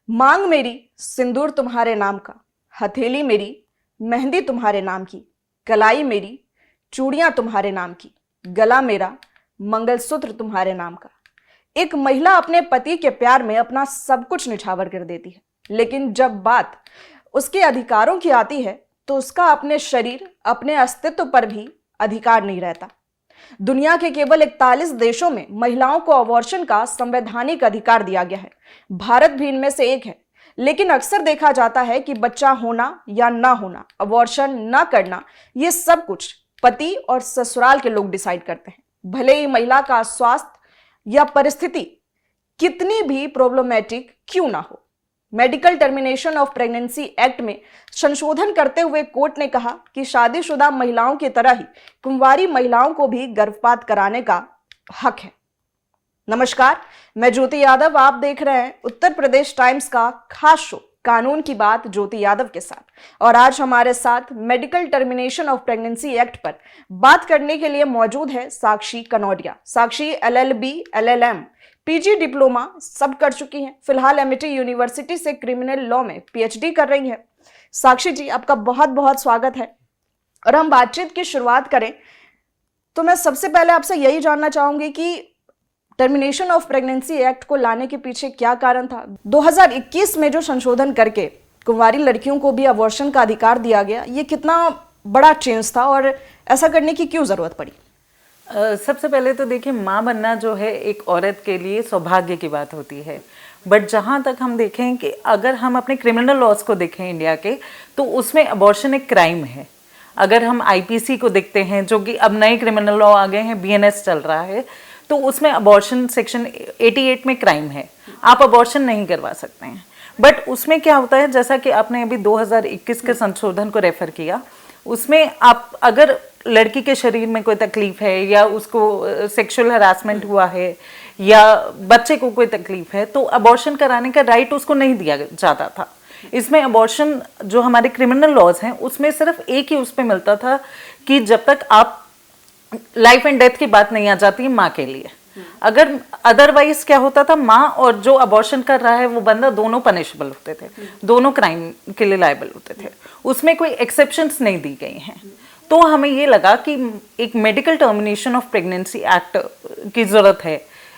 मांग मेरी सिंदूर तुम्हारे नाम का, हथेली मेरी मेहंदी तुम्हारे नाम की, कलाई मेरी चूड़ियां तुम्हारे नाम की, गला मेरा मंगलसूत्र तुम्हारे नाम का। एक महिला अपने पति के प्यार में अपना सब कुछ निछावर कर देती है, लेकिन जब बात उसके अधिकारों की आती है तो उसका अपने शरीर, अपने अस्तित्व पर भी अधिकार नहीं रहता। दुनिया के केवल 41 देशों में महिलाओं को अबॉर्शन का संवैधानिक अधिकार दिया गया है। भारत भी इनमें से एक है। लेकिन अक्सर देखा जाता है कि बच्चा होना या ना होना, अबॉर्शन ना करना, ये सब कुछ पति और ससुराल के लोग डिसाइड करते हैं। भले ही महिला का स्वास्थ्य या परिस्थिति कितनी भी प्रॉब्लमेटिक क्यों ना हो। Medical termination of pregnancy act में संशोधन करते हुए कोर्ट ने कहा कि शादीशुदा महिलाओं की तरह ही कुंवारी महिलाओं को भी गर्भपात कराने का हक है। नमस्कार, मैं ज्योति यादव, आप देख रहे हैं उत्तर प्रदेश टाइम्स का खास शो कानून की बात ज्योति यादव के साथ। और आज हमारे साथ medical termination of pregnancy act पर बात करने के लिए मौजूद है साक्षी कनौडिया। साक्षी LLB, LLM, PG डिप्लोमा सब कर चुकी हैं। फिलहाल एमिटी यूनिवर्सिटी से क्रिमिनल लॉ में PhD कर रही है। साक्षी जी, आपका बहुत बहुत स्वागत है। और हम बातचीत की शुरुआत करें तो मैं सबसे पहले आपसे यही जानना चाहूंगी कि टर्मिनेशन ऑफ प्रेगनेंसी एक्ट को लाने के पीछे क्या कारण था। 2021 में जो संशोधन करके कुंवारी लड़कियों को भी अबॉर्शन का अधिकार दिया गया, ये कितना बड़ा चेंज था और ऐसा करने की क्यों जरूरत पड़ी? सबसे पहले तो देखिए, माँ बनना जो है एक औरत के लिए सौभाग्य की बात होती है। बट जहाँ तक हम देखें कि अगर हम अपने क्रिमिनल लॉज को देखें इंडिया के, तो उसमें अबॉर्शन एक क्राइम है। अगर हम IPC को देखते हैं, जो कि अब नए क्रिमिनल लॉ आ गए हैं, BNS चल रहा है, तो उसमें अबॉर्शन सेक्शन 88 में क्राइम है। आप अबॉर्शन नहीं करवा सकते हैं। बट उसमें क्या होता है, जैसा कि आपने अभी 2021 के संशोधन को रेफर किया, उसमें आप अगर लड़की के शरीर में कोई तकलीफ है या उसको सेक्सुअल हरासमेंट हुआ है या बच्चे को कोई तकलीफ है, तो अबॉर्शन कराने का राइट उसको नहीं दिया जाता था। इसमें अबॉर्शन जो हमारे क्रिमिनल लॉज हैं, उसमें सिर्फ एक ही उस पर मिलता था कि जब तक आप लाइफ एंड डेथ की बात नहीं आ जाती माँ के लिए। अगर अदरवाइज क्या होता था, माँ और जो अबॉर्शन कर रहा है वो बंदा, दोनों पनिशेबल होते थे, दोनों क्राइम के लिए लायबल होते थे। उसमें कोई एक्सेप्शंस नहीं दी गई हैं। तो हमें ये लगा कि एक medical termination of pregnancy act की ज़रूरत है।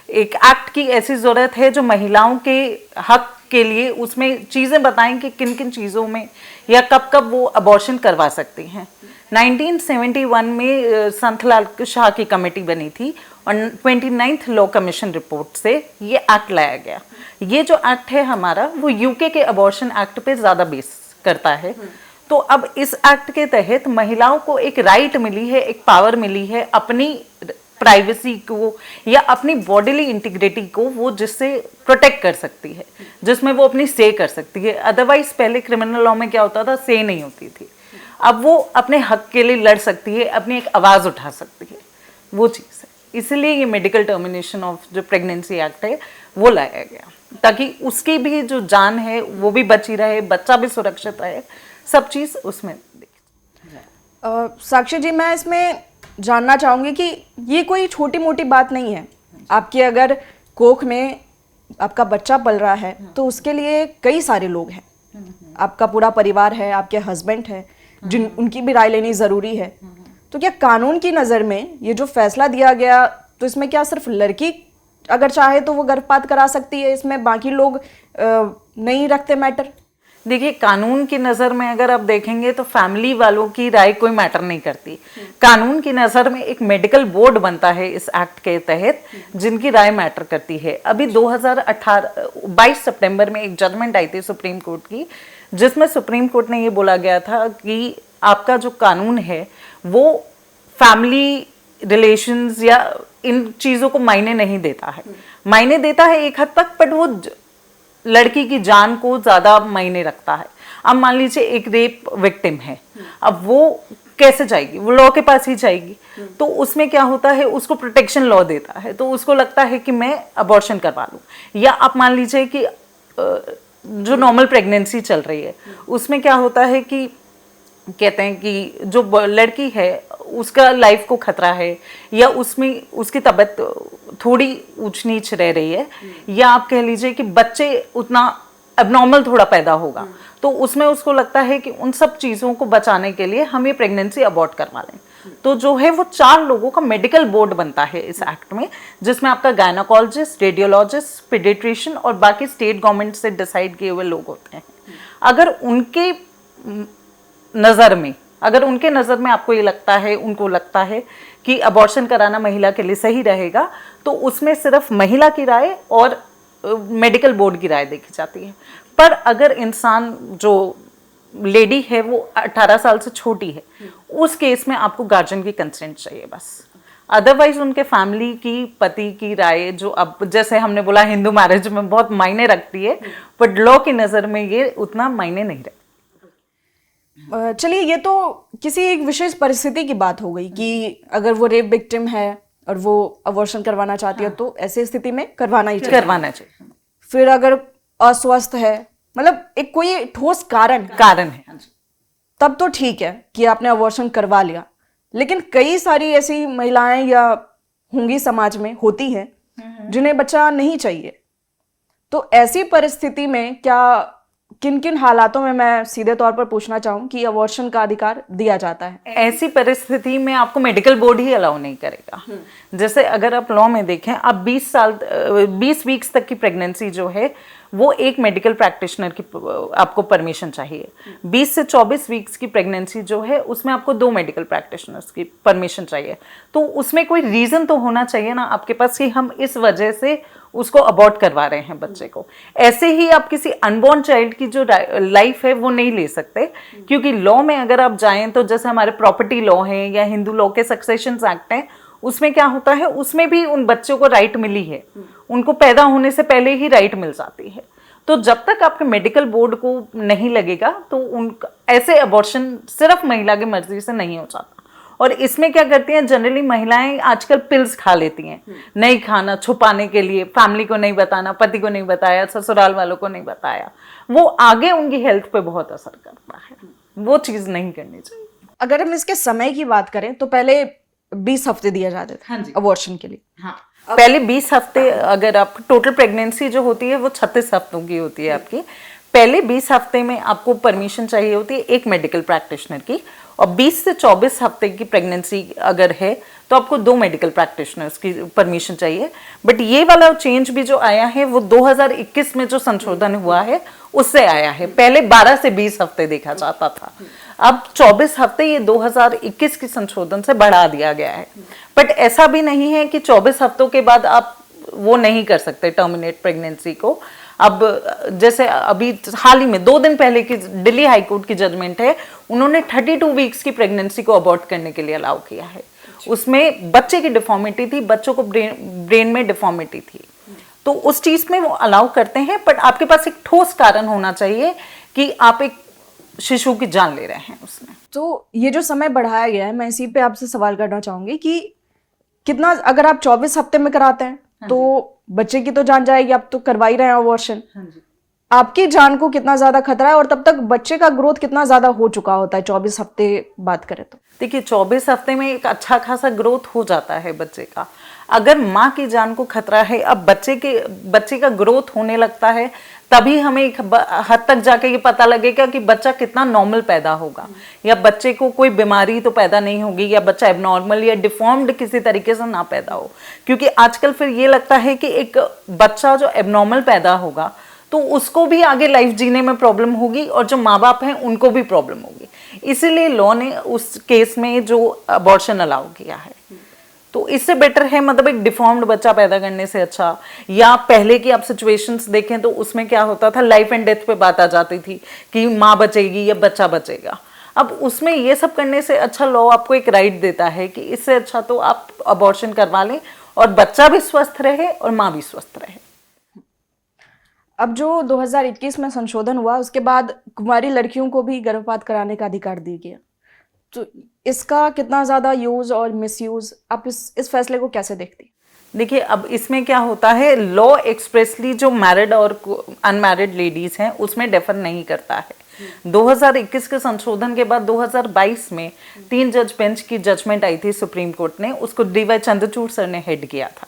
एक एक्ट की ऐसी ज़रूरत है जो महिलाओं के हक के लिए उसमें चीज़ें बताएं कि किन किन चीज़ों में या कब कब वो अबॉर्शन करवा सकती हैं। 1971 में संतलाल शाह की कमेटी बनी थी और 29th लॉ कमीशन रिपोर्ट से ये एक्ट लाया गया। ये जो एक्ट है हमारा, वो UK के अबॉर्शन एक्ट पे ज़्यादा बेस करता है। तो अब इस एक्ट के तहत महिलाओं को एक राइट मिली है, एक पावर मिली है अपनी प्राइवेसी को या अपनी बॉडीली इंटीग्रिटी को वो जिससे प्रोटेक्ट कर सकती है, जिसमें वो अपनी से कर सकती है। अदरवाइज पहले क्रिमिनल लॉ में क्या होता था, से नहीं होती थी। अब वो अपने हक के लिए लड़ सकती है, अपनी एक आवाज़ उठा सकती है, वो चीज़ है। इसलिए ये मेडिकल टर्मिनेशन ऑफ जो प्रेगनेंसी एक्ट है वो लाया गया, ताकि उसकी भी जो जान है वो भी बची रहे, बच्चा भी सुरक्षित रहे, सब चीज़ उसमें। साक्षी जी, मैं इसमें जानना चाहूँगी कि ये कोई छोटी मोटी बात नहीं है। आपके अगर कोख में आपका बच्चा पल रहा है तो उसके लिए कई सारे लोग हैं, आपका पूरा परिवार है, आपके हस्बैंड है, जिन उनकी भी राय लेनी ज़रूरी है। तो क्या कानून की नज़र में ये जो फैसला दिया गया, तो इसमें क्या सिर्फ लड़की अगर चाहे तो वो गर्भपात करा सकती है, इसमें बाकी लोग नहीं रखते मैटर? देखिए, कानून की नज़र में अगर आप देखेंगे तो फैमिली वालों की राय कोई मैटर नहीं करती। कानून की नज़र में एक मेडिकल बोर्ड बनता है इस एक्ट के तहत, जिनकी राय मैटर करती है। अभी 22 सितंबर में एक जजमेंट आई थी सुप्रीम कोर्ट की, जिसमें सुप्रीम कोर्ट ने ये बोला गया था कि आपका जो कानून है वो फैमिली रिलेशंस या इन चीज़ों को मायने नहीं देता है। मायने देता है एक हद तक, बट वो लड़की की जान को ज़्यादा मायने रखता है। अब मान लीजिए एक रेप विक्टिम है, अब वो कैसे जाएगी, वो लॉ के पास ही जाएगी। तो उसमें क्या होता है, उसको प्रोटेक्शन लॉ देता है, तो उसको लगता है कि मैं अबॉर्शन करवा लूँ। या आप मान लीजिए कि जो नॉर्मल प्रेगनेंसी चल रही है, उसमें क्या होता है कि कहते हैं कि जो लड़की है उसका लाइफ को खतरा है, या उसमें उसकी तबीयत थोड़ी ऊंच नीच रह रही है, या आप कह लीजिए कि बच्चे उतना एबनॉर्मल थोड़ा पैदा होगा, तो उसमें उसको लगता है कि उन सब चीज़ों को बचाने के लिए हम ये प्रेगनेंसी अबॉर्ट करवा लें। तो जो है वो 4 लोगों का मेडिकल बोर्ड बनता है इस एक्ट में, जिसमें आपका गायनाकोलॉजिस्ट, रेडियोलॉजिस्ट, पीडियाट्रिशियन और बाकी स्टेट गवर्नमेंट से डिसाइड किए हुए लोग होते हैं। अगर उनके नज़र में आपको ये लगता है, उनको लगता है कि अबॉर्शन कराना महिला के लिए सही रहेगा, तो उसमें सिर्फ महिला की राय और मेडिकल बोर्ड की राय देखी जाती है। पर अगर इंसान जो लेडी है वो 18 साल से छोटी है, उस केस में आपको गार्जियन की कंसेंट चाहिए बस। अदरवाइज उनके फैमिली की, पति की राय, जो अब जैसे हमने बोला हिंदू मैरिज में बहुत मायने रखती है, बट लॉ की नज़र में ये उतना मायने नहीं रखती। चलिए, ये तो किसी एक विशेष परिस्थिति की बात हो गई कि अगर वो रेप विक्टिम है और वो अबॉर्शन करवाना चाहती है, तो ऐसी स्थिति में करवाना चाहिए। फिर अगर अस्वस्थ है, मतलब एक कोई ठोस कारण है, तब तो ठीक है कि आपने अबॉर्शन करवा लिया। लेकिन कई सारी ऐसी महिलाएं या होंगी समाज में, होती हैं, जिन्हें बच्चा नहीं चाहिए। तो ऐसी परिस्थिति में क्या, किन किन हालातों में, मैं सीधे तौर पर पूछना चाहूँ, कि अबॉर्शन का अधिकार दिया जाता है? ऐसी परिस्थिति में आपको मेडिकल बोर्ड ही अलाउ नहीं करेगा। जैसे अगर आप लॉ में देखें, अब 20 वीक्स तक की प्रेगनेंसी जो है वो एक मेडिकल प्रैक्टिशनर की आपको परमिशन चाहिए। 20 से 24 वीक्स की प्रेगनेंसी जो है उसमें आपको 2 मेडिकल प्रैक्टिशनर्स की परमिशन चाहिए। तो उसमें कोई रीज़न तो होना चाहिए ना आपके पास कि हम इस वजह से उसको अबॉर्ट करवा रहे हैं बच्चे को। ऐसे ही आप किसी अनबॉर्न चाइल्ड की जो लाइफ है वो नहीं ले सकते, क्योंकि लॉ में अगर आप जाएं तो जैसे हमारे प्रॉपर्टी लॉ है या हिंदू लॉ के सक्सेशन एक्ट हैं, उसमें क्या होता है, उसमें भी उन बच्चों को राइट मिली है, उनको पैदा होने से पहले ही राइट मिल जाती है। तो जब तक आपके मेडिकल बोर्ड को नहीं लगेगा तो उनका ऐसे अबॉर्शन सिर्फ महिला की मर्जी से नहीं हो जाता। और इसमें क्या करती हैं, जनरली महिलाएं आजकल पिल्स खा लेती हैं, नहीं खाना, छुपाने के लिए, फैमिली को नहीं बताना, पति को नहीं बताया, ससुराल वालों को नहीं बताया, वो आगे उनकी हेल्थ पे बहुत असर करता है। वो चीज़ नहीं करनी चाहिए। अगर हम इसके समय की बात करें तो पहले 20 हफ्ते दिए जाते थे अबॉर्शन के लिए। पहले 20 हफ्ते, अगर आप टोटल प्रेगनेंसी जो होती है वो 36 हफ्तों की होती है आपकी, पहले 20 हफ्ते में आपको परमिशन चाहिए होती है एक मेडिकल प्रैक्टिशनर की, और 20 से 24 हफ्ते की प्रेगनेंसी अगर है तो आपको 2 मेडिकल प्रैक्टिशनर्स की परमिशन चाहिए। बट ये वाला चेंज भी जो आया है वो 2021 में जो संशोधन हुआ है उससे आया है। पहले 12 से 20 हफ्ते देखा जाता था, अब 24 हफ्ते ये 2021 की संशोधन से बढ़ा दिया गया है। बट ऐसा भी नहीं है कि 24 हफ्तों के बाद आप वो नहीं कर सकते टर्मिनेट प्रेगनेंसी को। अब जैसे अभी हाल ही में 2 दिन पहले की दिल्ली हाई कोर्ट की जजमेंट है, उन्होंने 32 वीक्स की प्रेगनेंसी को अबॉर्ट करने के लिए अलाउ किया है। उसमें बच्चे की डिफॉर्मिटी थी, बच्चों को ब्रेन में डिफॉर्मिटी थी, तो उस चीज़ में वो अलाउ करते हैं। बट आपके पास एक ठोस कारण होना चाहिए कि आप एक शिशु की जान ले रहे हैं उसमें। तो ये जो समय बढ़ाया गया है, मैं इसी पे आपसे सवाल करना चाहूंगी कि कितना, अगर आप 24 हफ्ते में कराते हैं तो बच्चे की तो जान जाएगी, आप तो करवा ही रहे हैं अबॉर्शन, आपकी जान को कितना ज्यादा खतरा है, और तब तक बच्चे का ग्रोथ कितना ज्यादा हो चुका होता है 24 हफ्ते बात करें तो? देखिए 24 हफ्ते में एक अच्छा खासा ग्रोथ हो जाता है बच्चे का। अगर माँ की जान को खतरा है, अब बच्चे का ग्रोथ होने लगता है, तभी हमें एक हद तक जाके ये पता लगेगा कि बच्चा कितना नॉर्मल पैदा होगा, या बच्चे को कोई बीमारी तो पैदा नहीं होगी, या बच्चा एबनॉर्मल या डिफॉर्म्ड किसी तरीके से ना पैदा हो। क्योंकि आजकल फिर ये लगता है कि एक बच्चा जो एबनॉर्मल पैदा होगा तो उसको भी आगे लाइफ जीने में प्रॉब्लम होगी, और जो माँ बाप हैं उनको भी प्रॉब्लम होगी। इसीलिए लॉ ने उस केस में जो अबॉर्शन अलाउ किया है, तो इससे बेटर है, मतलब एक डिफॉर्म्ड बच्चा पैदा करने से अच्छा। या पहले की आप सिचुएशंस देखें तो उसमें क्या होता था, लाइफ एंड डेथ पे बात आ जाती थी कि माँ बचेगी या बच्चा बचेगा। अब उसमें ये सब करने से अच्छा लॉ आपको एक राइट देता है कि इससे अच्छा तो आप अबॉर्शन करवा लें, और बच्चा भी स्वस्थ रहे और माँ भी स्वस्थ रहे। अब जो 2021 में संशोधन हुआ, उसके बाद कुंवारी लड़कियों को भी गर्भपात कराने का अधिकार दिया गया, तो इसका कितना ज़्यादा यूज़ और मिसयूज़, आप इस फैसले को कैसे देखती? देखिए अब इसमें क्या होता है, लॉ एक्सप्रेसली जो मैरिड और अनमैरिड लेडीज़ हैं उसमें डेफर नहीं करता है। 2021 के संशोधन के बाद 2022 में 3 जज बेंच की जजमेंट आई थी सुप्रीम कोर्ट ने, उसको DY चंद्रचूड़ सर ने हेड किया था।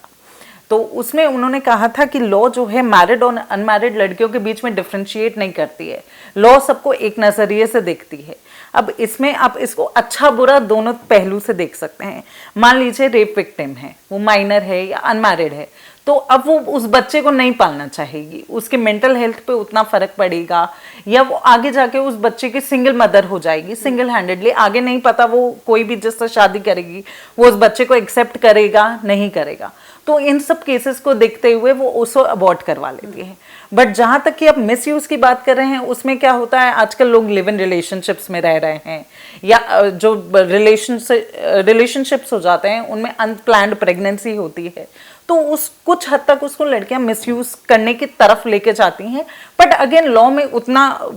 तो उसमें उन्होंने कहा था कि लॉ जो है मैरिड और अनमैरिड लड़कियों के बीच में डिफ्रेंशिएट नहीं करती है, लॉ सबको एक नज़रिए से देखती है। अब इसमें आप इसको अच्छा बुरा दोनों पहलू से देख सकते हैं। मान लीजिए रेप विक्टिम है, वो माइनर है या अनमैरिड है, तो अब वो उस बच्चे को नहीं पालना चाहेगी, उसके मेंटल हेल्थ पे उतना फर्क पड़ेगा, या वो आगे जाके उस बच्चे की सिंगल मदर हो जाएगी, सिंगल हैंडेडली, आगे नहीं पता वो कोई भी जिससे शादी करेगी वो उस बच्चे को एक्सेप्ट करेगा नहीं करेगा। तो इन सब केसेस को देखते हुए वो उसको अबॉर्ट करवा लेती है। बट जहाँ तक कि आप मिस यूज़ की बात कर रहे हैं, उसमें क्या होता है, आजकल लोग लिव इन रिलेशनशिप्स में रह रहे हैं, या जो रिलेशनशिप्स हो जाते हैं उनमें अनप्लान्ड प्रेगनेंसी होती है, तो उस कुछ हद तक उसको लड़कियां मिसयूज करने की तरफ लेके जाती हैं। बट अगेन लॉ में उतना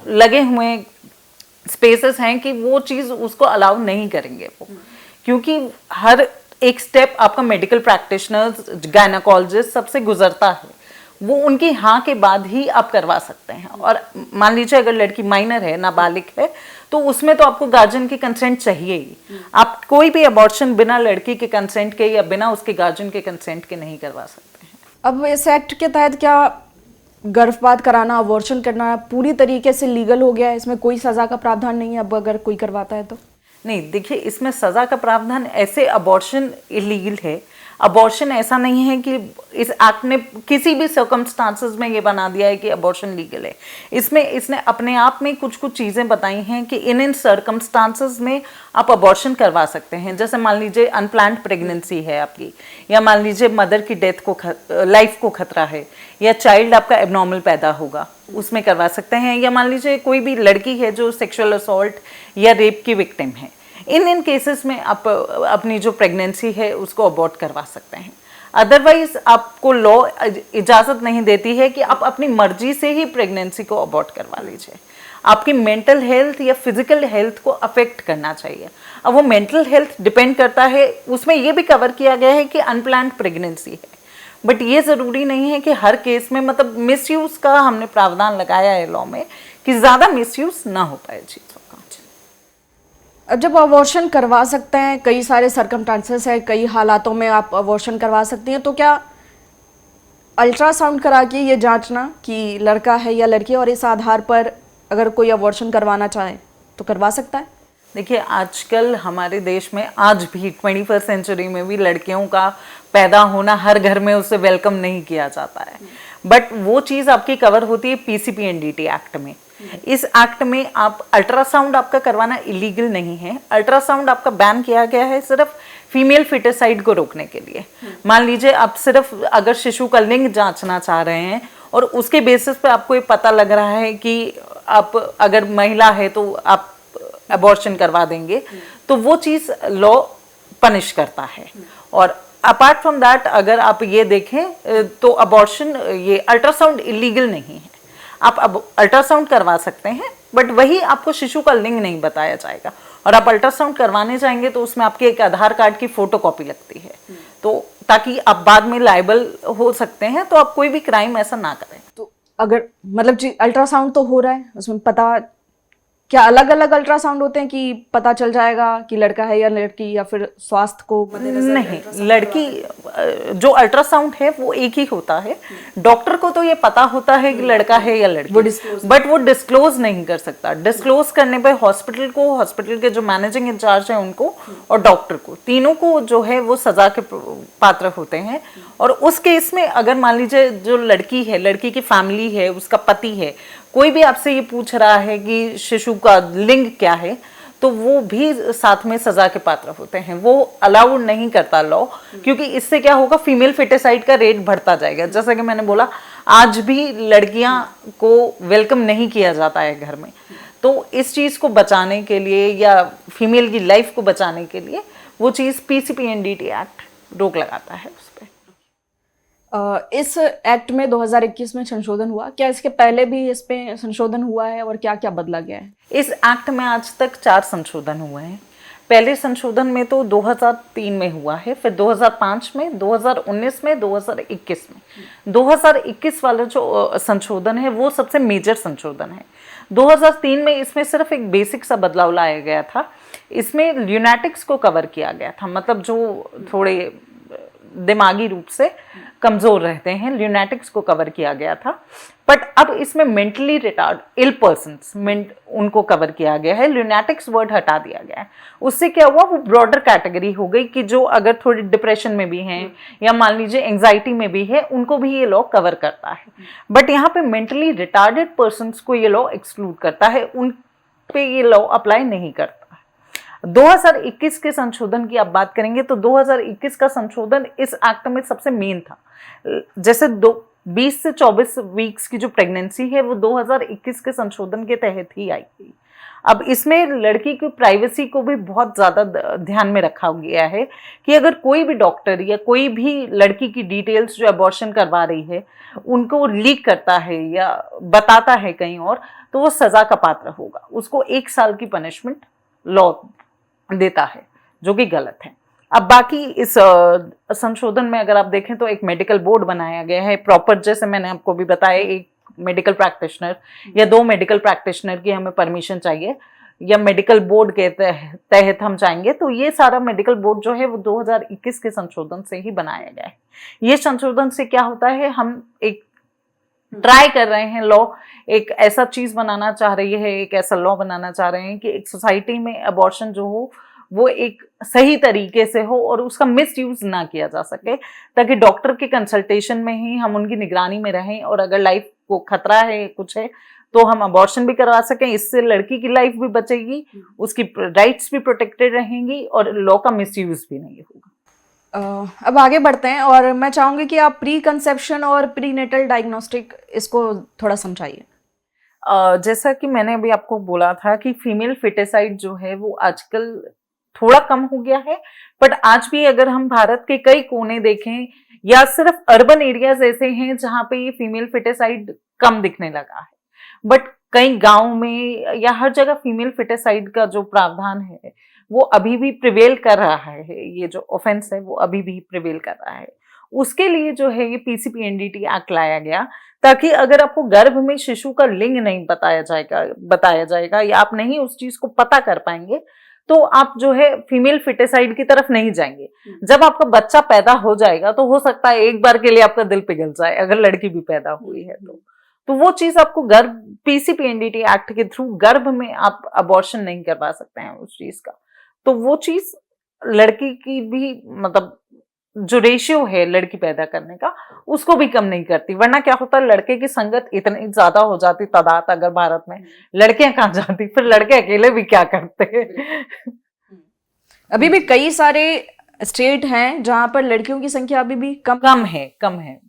लगे हुए स्पेसेस हैं कि वो चीज़ उसको अलाउ नहीं करेंगे वो, क्योंकि हर एक स्टेप आपका मेडिकल प्रैक्टिशनर्स, गायनाकोलॉजिस्ट सबसे गुजरता है, वो उनकी हाँ के बाद ही आप करवा सकते हैं। और मान लीजिए अगर लड़की माइनर है, नाबालिग है, तो उसमें तो आपको गार्जियन की कंसेंट चाहिए ही। आप कोई भी अबॉर्शन बिना लड़की के कंसेंट के या बिना उसके गार्जियन के कंसेंट के नहीं करवा सकते हैं। अब इस एक्ट के तहत क्या गर्भपात कराना, अबॉर्शन करना पूरी तरीके से लीगल हो गया है? इसमें कोई सज़ा का प्रावधान नहीं है अब अगर कोई करवाता है तो? नहीं, देखिए इसमें सज़ा का प्रावधान, ऐसे अबॉर्शन इलीगल है, अबॉर्शन ऐसा नहीं है कि इस एक्ट ने किसी भी सर्कमस्टांसेस में ये बना दिया है कि अबॉर्शन लीगल है। इसमें इसने अपने आप में कुछ कुछ चीज़ें बताई हैं कि इन सर्कमस्टांसेस में आप अबॉर्शन करवा सकते हैं। जैसे मान लीजिए अनप्लान्ड प्रेगनेंसी है आपकी, या मान लीजिए मदर की डेथ को लाइफ को खतरा है, या चाइल्ड आपका एबनॉर्मल पैदा होगा, उसमें करवा सकते हैं। या मान लीजिए कोई भी लड़की है जो सेक्सुअल असॉल्ट या रेप की विक्टिम है, इन केसेस में आप अपनी जो प्रेगनेंसी है उसको अबॉर्ट करवा सकते हैं। अदरवाइज आपको लॉ इजाज़त नहीं देती है कि आप अपनी मर्जी से ही प्रेगनेंसी को अबॉर्ट करवा लीजिए। आपकी मेंटल हेल्थ या फिजिकल हेल्थ को अफेक्ट करना चाहिए। अब वो मेंटल हेल्थ डिपेंड करता है, उसमें ये भी कवर किया गया है कि अनप्लान्ड प्रेगनेंसी है, बट ये ज़रूरी नहीं है कि हर केस में, मतलब मिसयूज़ का हमने प्रावधान लगाया है लॉ में कि ज़्यादा मिसयूज़ ना हो पाए चीज़ों का। अब जब अबॉर्शन करवा सकते हैं, कई सारे सर्कमस्टांसेस है, कई हालातों में आप अबॉर्शन करवा सकती हैं, तो क्या अल्ट्रासाउंड करा के ये जांचना कि लड़का है या लड़की, और इस आधार पर अगर कोई अबॉर्शन करवाना चाहे तो करवा सकता है? देखिए आजकल हमारे देश में आज भी 21वीं सेंचुरी में भी लड़कियों का पैदा होना हर घर में उससे वेलकम नहीं किया जाता है, बट वो चीज़ आपकी कवर होती है पीसीपीएनडीटी एक्ट में। इस एक्ट में आप अल्ट्रासाउंड आपका करवाना इलीगल नहीं है। अल्ट्रासाउंड आपका बैन किया गया है सिर्फ फीमेल फिटिसाइड को रोकने के लिए। मान लीजिए आप सिर्फ अगर शिशु का लिंग जांचना चाह रहे हैं और उसके बेसिस पे आपको ये पता लग रहा है कि आप अगर महिला है तो आप अबॉर्शन करवा देंगे, तो वो चीज़ लॉ पनिश करता है। और अपार्ट फ्रॉम दैट अगर आप ये देखें तो अबॉर्शन, ये अल्ट्रासाउंड इलीगल नहीं है। आप अब अल्ट्रासाउंड करवा सकते हैं, बट वही आपको शिशु का लिंग नहीं बताया जाएगा। और आप अल्ट्रासाउंड करवाने जाएंगे तो उसमें आपके एक आधार कार्ड की फोटोकॉपी लगती है, तो ताकि आप बाद में लायबल हो सकते हैं, तो आप कोई भी क्राइम ऐसा ना करें। तो अगर मतलब जी अल्ट्रासाउंड तो हो रहा है, उसमें पता क्या अलग अलग अल्ट्रासाउंड होते हैं कि पता चल जाएगा कि लड़का है या लड़की, या फिर स्वास्थ्य को नहीं, लड़की जो अल्ट्रासाउंड है वो एक ही होता है। डॉक्टर को तो ये पता होता है कि लड़का है या लड़की, बट वो डिस्क्लोज नहीं कर सकता। डिस्क्लोज करने पे हॉस्पिटल को, हॉस्पिटल के जो मैनेजिंग इंचार्ज है उनको और डॉक्टर को, तीनों को जो है वो सजा के पात्र होते हैं। और उस केस में अगर मान लीजिए जो लड़की है, लड़की की फैमिली है, उसका पति है, कोई भी आपसे ये पूछ रहा है कि शिशु का लिंग क्या है, तो वो भी साथ में सजा के पात्र होते हैं। वो अलाउड नहीं करता लॉ, क्योंकि इससे क्या होगा, फीमेल फिटिसाइड का रेट बढ़ता जाएगा। जैसा कि मैंने बोला, आज भी लड़कियां को वेलकम नहीं किया जाता है घर में, तो इस चीज़ को बचाने के लिए या फीमेल की लाइफ को बचाने के लिए वो चीज़ पीसीपीएनडीटी एक्ट रोक लगाता है उस पर। इस एक्ट में 2021 में संशोधन हुआ, क्या इसके पहले भी इस पे संशोधन हुआ है और क्या क्या बदला गया है? इस एक्ट में आज तक 4 संशोधन हुए हैं। पहले संशोधन में तो 2003 में हुआ है, फिर 2005 में, 2019 में, 2021 में। 2021 वाला जो संशोधन है वो सबसे मेजर संशोधन है। 2003 में इसमें सिर्फ एक बेसिक सा बदलाव लाया गया था। इसमें ल्यूनेटिक्स को कवर किया गया था, मतलब जो थोड़े दिमागी रूप से कमजोर रहते हैं, ल्यूनेटिक्स को कवर किया गया था। बट अब इसमें मेंटली रिटार्ड इल पर्सन्स उनको कवर किया गया है, ल्यूनेटिक्स वर्ड हटा दिया गया है। उससे क्या हुआ, वो ब्रॉडर कैटेगरी हो गई कि जो अगर थोड़ी डिप्रेशन में भी हैं या मान लीजिए एंजाइटी में भी है, उनको भी ये लॉ कवर करता है। बट यहाँ पे मेंटली रिटार्डेड पर्सन्स को ये लॉ एक्सक्लूड करता है, उन पे ये लॉ अप्लाई नहीं करता। 2021 के संशोधन की आप बात करेंगे तो 2021 का संशोधन इस एक्ट में सबसे मेन था। जैसे 20 से 24 वीक्स की जो प्रेगनेंसी है वो 2021 के संशोधन के तहत ही आई थी। अब इसमें लड़की की प्राइवेसी को भी बहुत ज़्यादा ध्यान में रखा गया है कि अगर कोई भी डॉक्टर या कोई भी लड़की की डिटेल्स जो अबॉर्शन करवा रही है उनको लीक करता है या बताता है कहीं और, तो वो सज़ा का पात्र होगा। उसको 1 साल की पनिशमेंट लॉ देता है, जो कि गलत है। अब बाकी इस संशोधन में अगर आप देखें तो एक मेडिकल बोर्ड बनाया गया है प्रॉपर, जैसे मैंने आपको भी बताया, एक मेडिकल प्रैक्टिशनर या 2 मेडिकल प्रैक्टिशनर की हमें परमिशन चाहिए या मेडिकल बोर्ड के तहत हम चाहेंगे, तो ये सारा मेडिकल बोर्ड जो है वो 2021 के संशोधन से ही बनाया गया है। ये संशोधन से क्या होता है, हम एक ट्राई कर रहे हैं लॉ, एक ऐसा चीज बनाना चाह रही है, एक ऐसा लॉ बनाना चाह रहे हैं कि एक सोसाइटी में अबॉर्शन जो हो वो एक सही तरीके से हो और उसका मिस यूज ना किया जा सके, ताकि डॉक्टर के कंसल्टेशन में ही हम उनकी निगरानी में रहें और अगर लाइफ को खतरा है कुछ है तो हम अबॉर्शन भी करवा सकें। इससे लड़की की लाइफ भी बचेगी, उसकी राइट्स भी प्रोटेक्टेड रहेंगी और लॉ का मिस यूज भी नहीं होगा। अब आगे बढ़ते हैं और मैं चाहूंगी कि आप प्री कंसेप्शन और प्री नेटल डायग्नोस्टिक इसको थोड़ा समझाइए। जैसा कि मैंने अभी आपको बोला था कि फीमेल फिटेसाइड जो है वो आजकल थोड़ा कम हो गया है, बट आज भी अगर हम भारत के कई कोने देखें या सिर्फ अर्बन एरियाज ऐसे हैं जहां पे ये फीमेल फिटेसाइड कम दिखने लगा है, बट कई गांव में या हर जगह फीमेल फिटेसाइड का जो प्रावधान है वो अभी भी प्रिवेल कर रहा है। ये जो ऑफेंस है वो अभी भी प्रिवेल कर रहा है। उसके लिए जो है ये पीसीपीएनडीटी एक्ट लाया गया, ताकि अगर आपको गर्भ में शिशु का लिंग नहीं बताया जाएगा या आप नहीं उस चीज को पता कर पाएंगे तो आप जो है फीमेल फिटेसाइड की तरफ नहीं जाएंगे। जब आपका बच्चा पैदा हो जाएगा तो हो सकता है एक बार के लिए आपका दिल पिघल जाए, अगर लड़की भी पैदा हुई है तो वो चीज आपको गर्भ पीसीपीएनडीटी एक्ट के थ्रू गर्भ में आप अबॉर्शन नहीं करवा सकते हैं उस चीज का। तो वो चीज लड़की की भी मतलब जो रेशियो है लड़की पैदा करने का उसको भी कम नहीं करती, वरना क्या होता है लड़के की संगत इतनी ज्यादा हो जाती तादाद अगर भारत में, लड़कियां कहाँ जाती, फिर लड़के अकेले भी क्या करते। अभी भी कई सारे स्टेट हैं जहां पर लड़कियों की संख्या अभी भी कम है।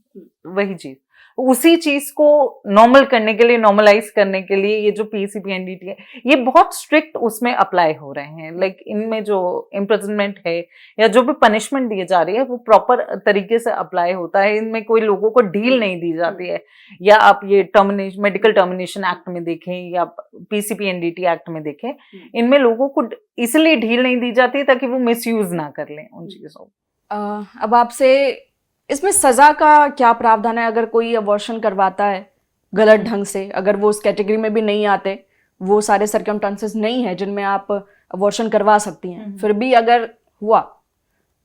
वही चीज, उसी चीज को नॉर्मल करने के लिए, नॉर्मलाइज करने के लिए ये जो पीसीपीएनडीटी है ये बहुत स्ट्रिक्ट उसमें अप्लाई हो रहे हैं। लाइक इनमें जो इम्प्रिजनमेंट है या जो भी पनिशमेंट दी जा रही है वो प्रॉपर तरीके से अप्लाई होता है। इनमें कोई लोगों को ढील नहीं दी जाती है। या आप ये मेडिकल टर्मिनेशन एक्ट में देखें या पीसीपीएनडीटी एक्ट में देखें, इनमें लोगों को इसलिए ढील नहीं दी जाती ताकि वो मिस यूज ना कर लें उन चीजों को। अब आपसे इसमें सजा का क्या प्रावधान है? अगर कोई अबॉर्शन करवाता है गलत ढंग से, अगर वो उस कैटेगरी में भी नहीं आते, वो सारे सर्कमस्टांसेस नहीं है जिनमें आप अबॉर्शन करवा सकती हैं, फिर भी अगर हुआ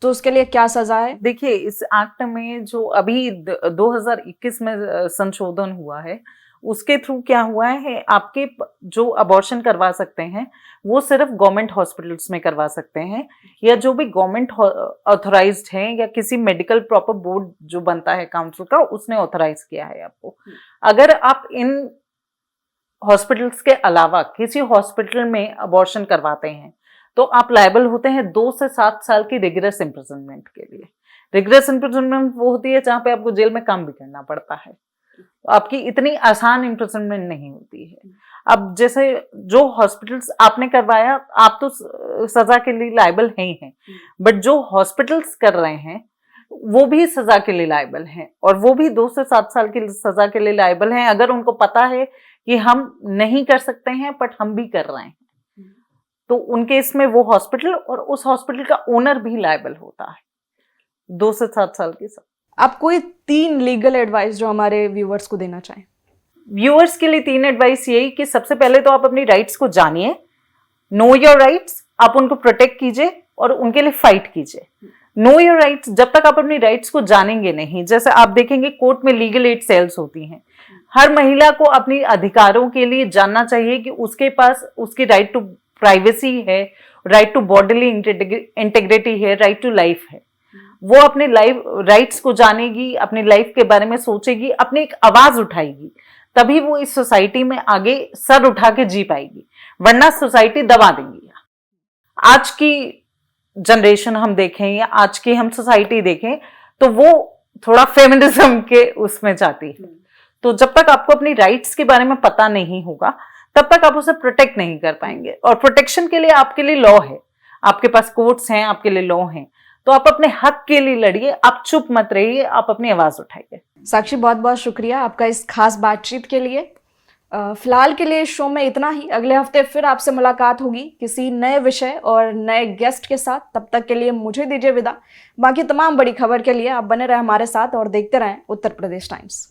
तो उसके लिए क्या सजा है? देखिए, इस एक्ट में जो अभी 2021 में संशोधन हुआ है उसके थ्रू क्या हुआ है, आपके जो अबॉर्शन करवा सकते हैं वो सिर्फ गवर्नमेंट हॉस्पिटल्स में करवा सकते हैं या जो भी गवर्नमेंट ऑथराइज्ड है या किसी मेडिकल प्रॉपर बोर्ड जो बनता है काउंसिल का उसने ऑथराइज किया है आपको। अगर आप इन हॉस्पिटल्स के अलावा किसी हॉस्पिटल में अबॉर्शन करवाते हैं तो आप लायबल होते हैं 2 से 7 साल की रिगरस इम्प्रिजनमेंट के लिए। रिगरस इम्प्रिजनमेंट वो होती है जहां पे आपको जेल में काम भी करना पड़ता है, आपकी इतनी आसान इम्प्रिजनमेंट नहीं होती है। अब जैसे जो हॉस्पिटल्स आपने करवाया, आप तो सजा के लिए लायबल हैं, बट जो हॉस्पिटल्स कर रहे हैं वो भी सजा के लिए लायबल हैं और वो भी 2 से 7 साल की सजा के लिए लायबल हैं अगर उनको पता है कि हम नहीं कर सकते हैं बट हम भी कर रहे हैं। तो उनके इसमें वो हॉस्पिटल और उस हॉस्पिटल का ओनर भी लायबल होता है 2 से 7 साल की सजा। आप कोई 3 लीगल एडवाइस जो हमारे व्यूअर्स को देना चाहें? व्यूअर्स के लिए 3 एडवाइस यही कि सबसे पहले तो आप अपनी राइट्स को जानिए, नो योर राइट्स, आप उनको प्रोटेक्ट कीजिए और उनके लिए फाइट कीजिए। नो योर राइट्स, जब तक आप अपनी राइट्स को जानेंगे नहीं, जैसे आप देखेंगे कोर्ट में लीगल एड सेल्स होती हैं, हर महिला को अपनी अधिकारों के लिए जानना चाहिए कि उसके पास उसकी राइट टू प्राइवेसी है, राइट टू बॉडीली इंटेग्रिटी है, राइट टू लाइफ है। वो अपने लाइफ राइट्स को जानेगी, अपनी लाइफ के बारे में सोचेगी, अपनी एक आवाज उठाएगी, तभी वो इस सोसाइटी में आगे सर उठा के जी पाएगी, वरना सोसाइटी दबा देंगी। आज की जनरेशन हम देखें या आज की हम सोसाइटी देखें तो वो थोड़ा फेमिनिज्म के उसमें जाती है। तो जब तक आपको अपनी राइट्स के बारे में पता नहीं होगा तब तक आप उसे प्रोटेक्ट नहीं कर पाएंगे। और प्रोटेक्शन के लिए आपके लिए लॉ है, आपके पास कोर्ट्स हैं, आपके लिए लॉ हैं, तो आप अपने हक के लिए लड़िए, आप चुप मत रहिए, आप अपनी आवाज उठाइए। साक्षी, बहुत बहुत शुक्रिया आपका इस खास बातचीत के लिए। फिलहाल के लिए शो में इतना ही। अगले हफ्ते फिर आपसे मुलाकात होगी किसी नए विषय और नए गेस्ट के साथ। तब तक के लिए मुझे दीजिए विदा। बाकी तमाम बड़ी खबर के लिए आप बने रहें हमारे साथ और देखते रहें उत्तर प्रदेश टाइम्स।